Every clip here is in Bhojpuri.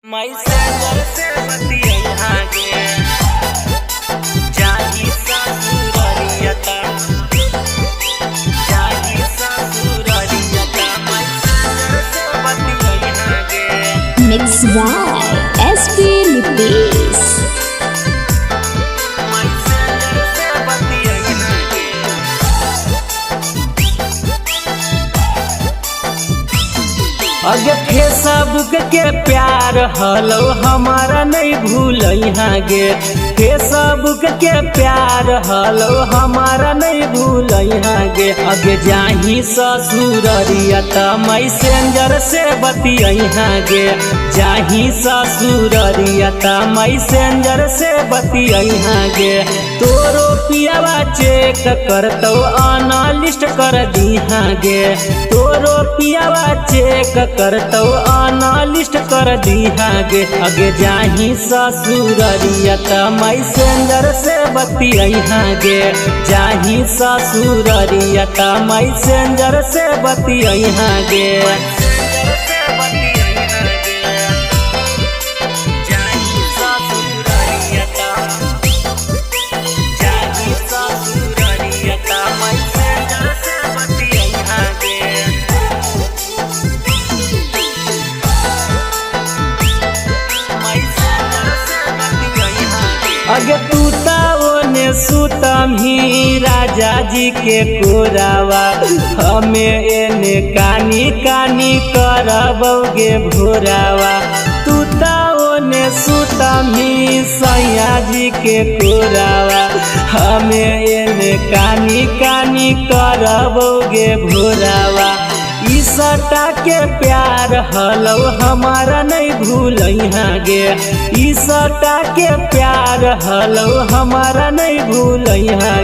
मैसेंजर से बतिया गे जाही ससुररियता मैसेंजर से बतिया गे Mixed by SP Lipis. Messenger से बतिया गे अगे फेसबुक के प्यार हलो हमारा नहीं भूल गे फेसबुक के प्यार हलो हमारा नहीं भूल गे अगे जाही ससुररियता मैसेंजर से बतिया गे जाही ससुररियता मैसेंजर से बतिया गे तोरो पियावा चेक करतो अनालिस्ट कर दीहा गे तोरो पियावा चेक करतो अनालिस्ट कर दीहा गे अगे जाही ससुररियता मैसेंजर से बतिया गे जाही ससुररियता मैसेंजर से बतिया गे अगे तूता ओने सुतम ही राजा जी के कोरावा हमें एने कानी कानी करबोगे भोरावा तूता ओने सुतम ही सैया जी के कोरावा हमें एने कानी कानी करबोगे भोरावा ईसटा के प्यार हलो हमारा नहीं भूल गे ईसटा के प्यार हलो हमारा नहीं भूल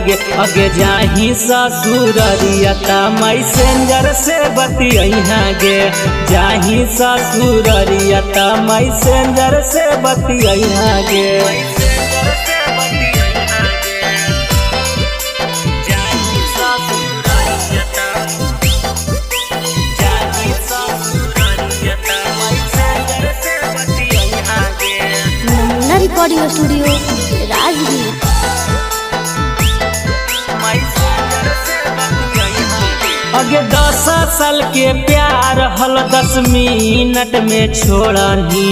गे अगे जाही ससुररियता मैसेंजर से बतिया गे जाही ससुररियता मैसेंजर से बतिया गे Recording Studio, Rajgir. अगे 10 साल के प्यार हल 10 मिनट में छोड़नी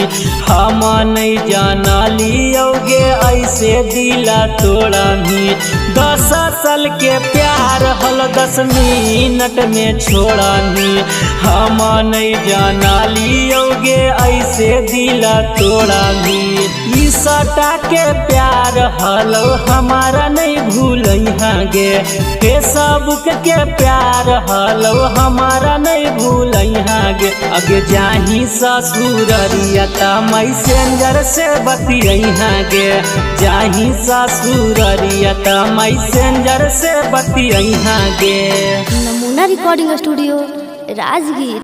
हम नहीं जानलियोगे ऐसे दिला तोड़नी 10 साल के प्यार हल 10 मिनट में छोड़नी हम नहीं जानलियोगे ऐसे दिला तोड़नी ईसटा के प्यार हलो हमारा नहीं भूल गे फेसबुक के प्यार हलो हमारा नहीं भूल गे अगे जाही ससुररियता मैसेंजर से बतिया गे जाही ससुररियता मैसेंजर से बतिया गे नमूना रिकॉर्डिंग स्टूडियो राजगीर।